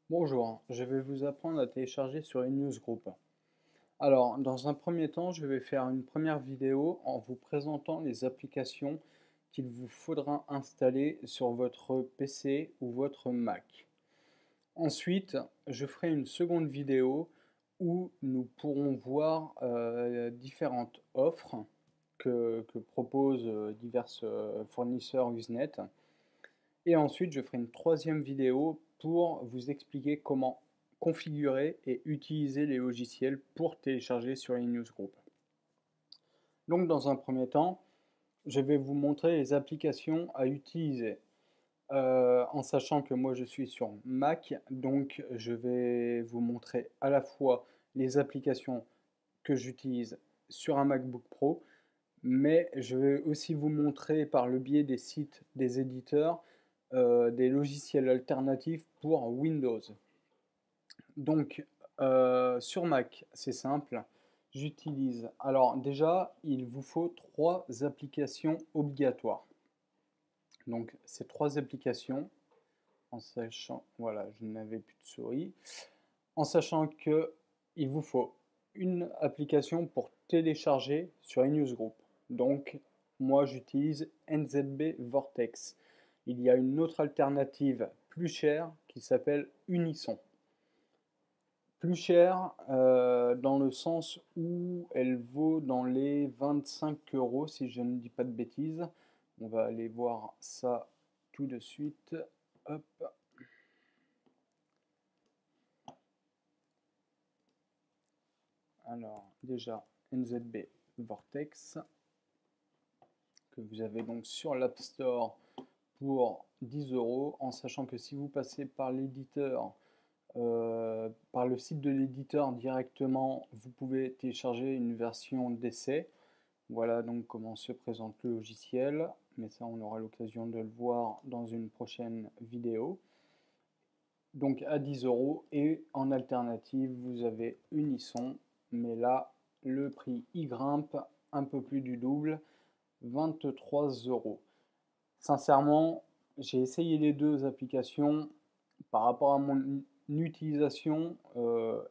Bonjour, je vais vous apprendre à télécharger sur une newsgroup. Alors, dans un premier temps, je vais faire une première vidéo en vous présentant les applications qu'il vous faudra installer sur votre PC ou votre Mac. Ensuite, je ferai une seconde vidéo où nous pourrons voir différentes offres que proposent divers fournisseurs Usenet. Et ensuite, je ferai une troisième vidéo pour vous expliquer comment configurer et utiliser les logiciels pour télécharger sur les newsgroups. Donc, dans un premier temps, je vais vous montrer les applications à utiliser. En sachant que moi je suis sur Mac, donc je vais vous montrer à la fois les applications que j'utilise sur un MacBook Pro, mais je vais aussi vous montrer par le biais des sites des éditeurs des logiciels alternatifs pour Windows. Donc sur Mac, c'est simple. J'utilise. Alors déjà, il vous faut trois applications obligatoires. Donc ces trois applications, en sachant, voilà, je n'avais plus de souris, en sachant que il vous faut une application pour télécharger sur une newsgroup. Donc moi j'utilise NZB Vortex. Il y a une autre alternative plus chère qui s'appelle Unisson. Plus chère dans le sens où elle vaut dans les 25 euros si je ne dis pas de bêtises. On va aller voir ça tout de suite. Hop. Alors déjà NZB Vortex que vous avez donc sur l'App Store pour 10 euros, en sachant que si vous passez par l'éditeur, par le site de l'éditeur directement, vous pouvez télécharger une version d'essai. Voilà donc comment se présente le logiciel, mais ça on aura l'occasion de le voir dans une prochaine vidéo. Donc à 10 euros, et en alternative vous avez Unisson, mais là le prix y grimpe un peu plus du double, 23 euros. Sincèrement, j'ai essayé les deux applications. Par rapport à mon utilisation,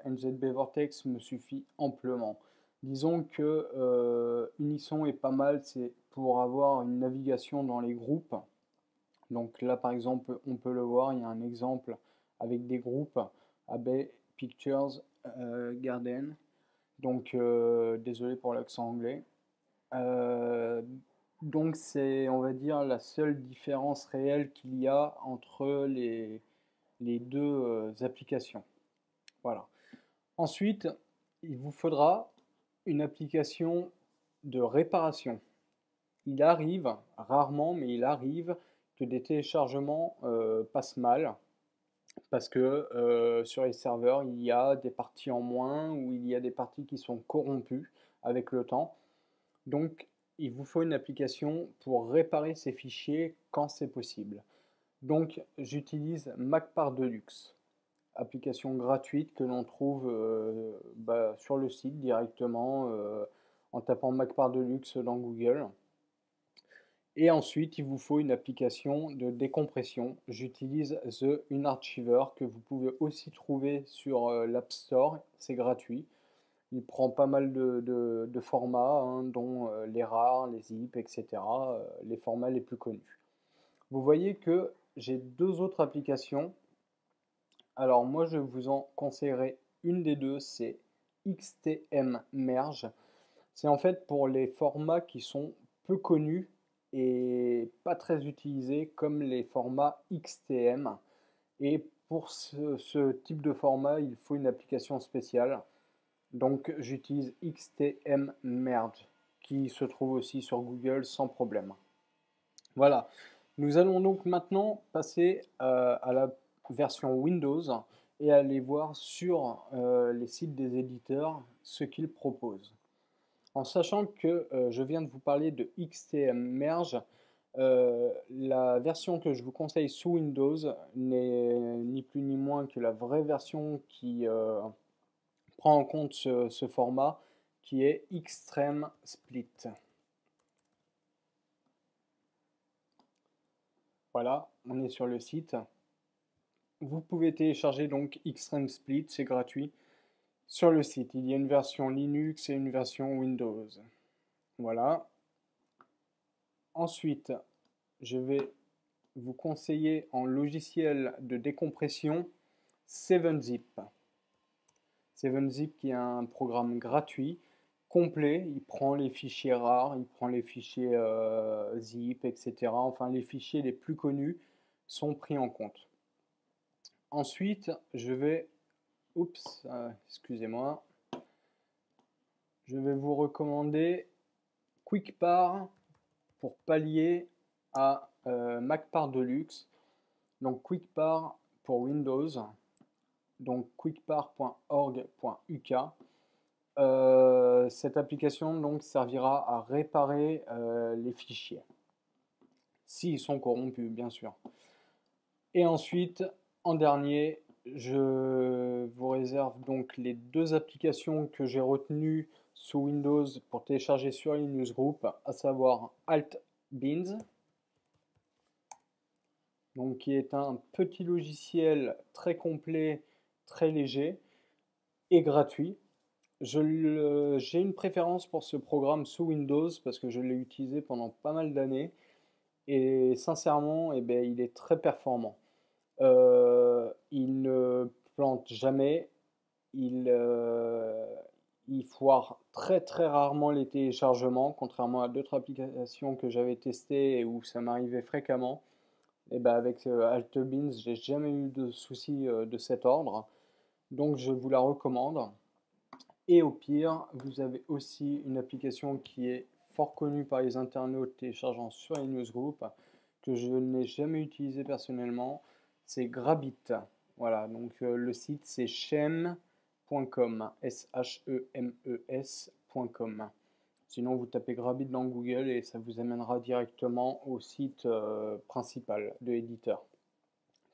NZB Vortex me suffit amplement. Disons que Unisson est pas mal, c'est pour avoir une navigation dans les groupes. Donc là, par exemple, on peut le voir, il y a un exemple avec des groupes Abbey Pictures Garden. Donc, désolé pour l'accent anglais. Euh, donc c'est, on va dire, la seule différence réelle qu'il y a entre les deux applications. Voilà. Ensuite, il vous faudra une application de réparation. Il arrive, rarement, mais il arrive que des téléchargements passent mal parce que sur les serveurs, il y a des parties en moins ou il y a des parties qui sont corrompues avec le temps. Donc, il vous faut une application pour réparer ces fichiers quand c'est possible. Donc, j'utilise MacPart Deluxe, application gratuite que l'on trouve sur le site directement en tapant MacPart Deluxe dans Google. Et ensuite, il vous faut une application de décompression. J'utilise The Unarchiver que vous pouvez aussi trouver sur l'App Store. C'est gratuit. Il prend pas mal de formats, hein, dont les rares, les zip, etc. Les formats les plus connus. Vous voyez que j'ai deux autres applications. Alors moi, je vous en conseillerais une des deux, c'est XTM Merge. C'est en fait pour les formats qui sont peu connus et pas très utilisés comme les formats XTM. Et pour ce type de format, il faut une application spéciale. Donc j'utilise XTM Merge qui se trouve aussi sur Google sans problème. Voilà. Nous allons donc maintenant passer à la version Windows et aller voir sur les sites des éditeurs ce qu'ils proposent. En sachant que je viens de vous parler de XTM Merge, la version que je vous conseille sous Windows n'est ni plus ni moins que la vraie version qui prend en compte ce format qui est Extreme Split. Voilà, on est sur le site. vous pouvez télécharger donc Xtreme Split, c'est gratuit, sur le site. Il y a une version Linux et une version Windows. Voilà. Ensuite, je vais vous conseiller en logiciel de décompression 7-Zip. 7-Zip qui est un programme gratuit, complet. Il prend les fichiers rares, il prend les fichiers zip, etc. Enfin, les fichiers les plus connus sont pris en compte. Ensuite, je vais... Oups, excusez-moi. Je vais vous recommander QuickPar pour pallier à MacPar Deluxe. Donc QuickPar pour Windows, donc quickpar.org.uk. Cette application donc servira à réparer les fichiers, s'ils sont corrompus bien sûr. Et ensuite, en dernier, je vous réserve donc les deux applications que j'ai retenues sous Windows pour télécharger sur Linux Group, à savoir AltBeans, donc qui est un petit logiciel très complet, très léger et gratuit. J'ai une préférence pour ce programme sous Windows parce que je l'ai utilisé pendant pas mal d'années et sincèrement, il est très performant. Il ne plante jamais, il foire très très rarement les téléchargements, contrairement à d'autres applications que j'avais testées et où ça m'arrivait fréquemment. Et avec AltBeans, j'ai jamais eu de soucis de cet ordre, donc je vous la recommande. Et au pire, vous avez aussi une application qui est fort connue par les internautes téléchargeant sur les newsgroups, que je n'ai jamais utilisé personnellement, c'est Grabit. Voilà, donc le site c'est shemes.com, S-H-E-M-E-S.com. Sinon, vous tapez Grabit dans Google et ça vous amènera directement au site principal de l'éditeur,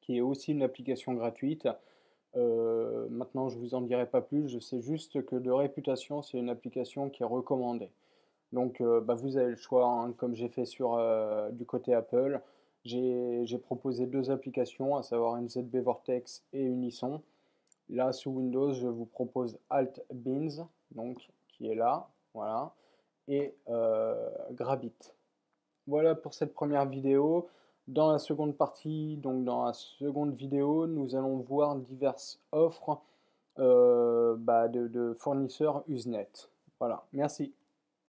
qui est aussi une application gratuite. Maintenant, je vous en dirai pas plus, je sais juste que de réputation, c'est une application qui est recommandée. Donc, vous avez le choix, hein, comme j'ai fait sur du côté Apple. J'ai proposé deux applications, à savoir NZB Vortex et Unison. Là, sous Windows, je vous propose AltBeans, donc qui est là, voilà, et Grabit. Voilà pour cette première vidéo. Dans la seconde partie, donc dans la seconde vidéo, nous allons voir diverses offres de fournisseurs Usenet. Voilà, merci.